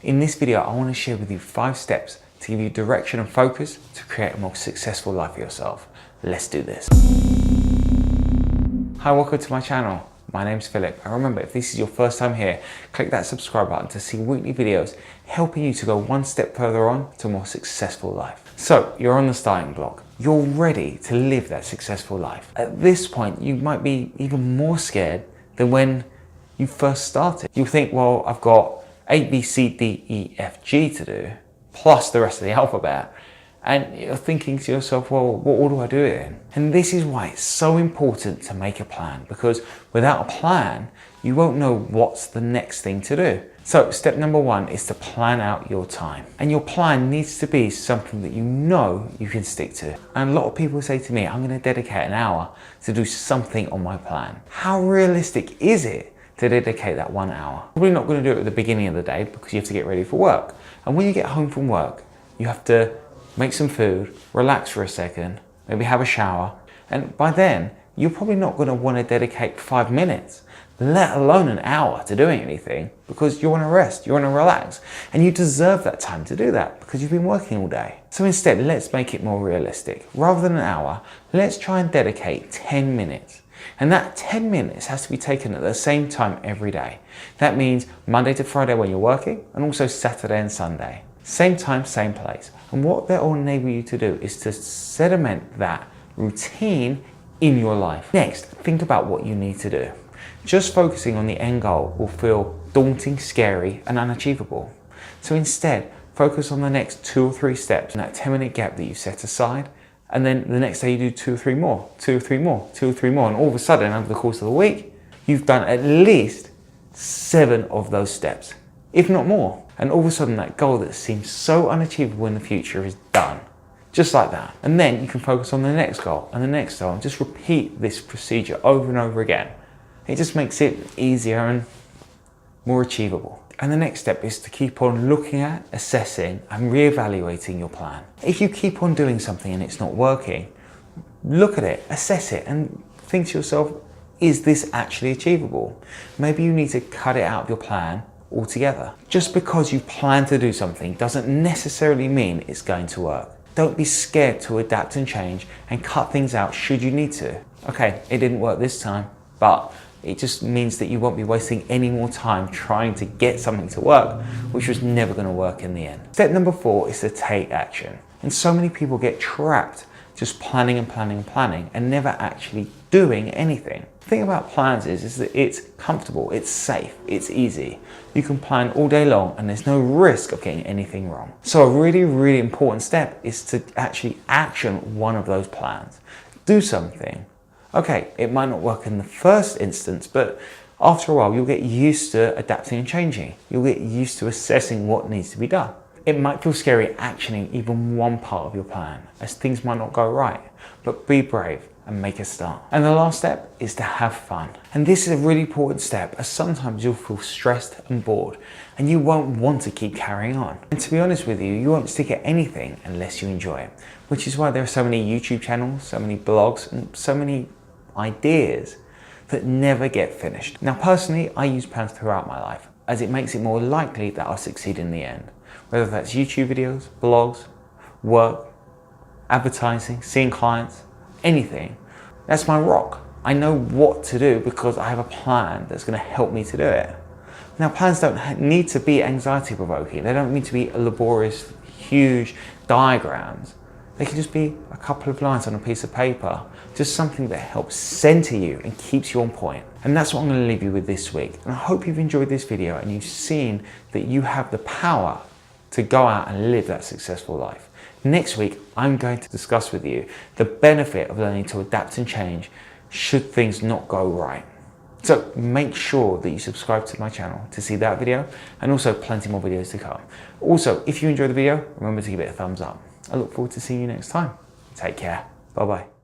In this video, I want to share with you 5 steps to give you direction and focus to create a more successful life for yourself. Let's do this. Hi, welcome to my channel. My name's Philip, and remember, if this is your first time here, click that subscribe button to see weekly videos helping you to go one step further on to a more successful life. So you're on the starting block. You're ready to live that successful life. At this point, you might be even more scared than when you first started. You think, well, I've got A, B, C, D, E, F, G to do, plus the rest of the alphabet. And you're thinking to yourself, well, what do I do in? And this is why it's so important to make a plan, because without a plan, you won't know what's the next thing to do. So step number 1 is to plan out your time. And your plan needs to be something that you know you can stick to. And a lot of people say to me, I'm going to dedicate an hour to do something on my plan. How realistic is it to dedicate that 1 hour? Probably not going to do it at the beginning of the day because you have to get ready for work. And when you get home from work, you have to make some food, relax for a second, maybe have a shower. And by then, you're probably not going to want to dedicate 5 minutes, let alone an hour to doing anything, because you want to rest, you want to relax, and you deserve that time to do that because you've been working all day. So instead, let's make it more realistic. Rather than an hour, let's try and dedicate 10 minutes. And that 10 minutes has to be taken at the same time every day. That means Monday to Friday when you're working, and also Saturday and Sunday. Same time, same place. And what that will enable you to do is to sediment that routine in your life. Next, think about what you need to do. Just focusing on the end goal will feel daunting, scary, and unachievable. So instead, focus on the next 2 or 3 steps in that 10-minute gap that you set aside. And then the next day you do 2 or 3 more, 2 or 3 more, 2 or 3 more. And all of a sudden, over the course of the week, you've done at least 7 of those steps, if not more. And all of a sudden, that goal that seems so unachievable in the future is done. Just like that. And then you can focus on the next goal and the next goal and just repeat this procedure over and over again. It just makes it easier and more achievable. And the next step is to keep on looking at, assessing, and reevaluating your plan. If you keep on doing something and it's not working, look at it, assess it, and think to yourself, is this actually achievable? Maybe you need to cut it out of your plan altogether. Just because you plan to do something doesn't necessarily mean it's going to work. Don't be scared to adapt and change and cut things out should you need to. Okay, it didn't work this time, but it just means that you won't be wasting any more time trying to get something to work, which was never going to work in the end. Step number 4 is to take action. And so many people get trapped just planning and planning and planning and never actually doing anything. The thing about plans is that it's comfortable, it's safe, it's easy. You can plan all day long and there's no risk of getting anything wrong. So a really, really important step is to actually action one of those plans. Do something. Okay, it might not work in the first instance, but after a while you'll get used to adapting and changing. You'll get used to assessing what needs to be done. It might feel scary actioning even one part of your plan, as things might not go right, but be brave and make a start. And the last step is to have fun. And this is a really important step, as sometimes you'll feel stressed and bored and you won't want to keep carrying on. And to be honest with you, you won't stick at anything unless you enjoy it, which is why there are so many YouTube channels, so many blogs, and so many ideas that never get finished. Now personally, I use plans throughout my life, as it makes it more likely that I'll succeed in the end. Whether that's YouTube videos, blogs, work, advertising, seeing clients, anything. That's my rock. I know what to do because I have a plan that's going to help me to do it. Now plans don't need to be anxiety provoking. They don't need to be laborious, huge diagrams. They can just be a couple of lines on a piece of paper, just something that helps center you and keeps you on point. And that's what I'm going to leave you with this week. And I hope you've enjoyed this video and you've seen that you have the power to go out and live that successful life. Next week, I'm going to discuss with you the benefit of learning to adapt and change should things not go right. So make sure that you subscribe to my channel to see that video, and also plenty more videos to come. Also, if you enjoyed the video, remember to give it a thumbs up. I look forward to seeing you next time. Take care. Bye-bye.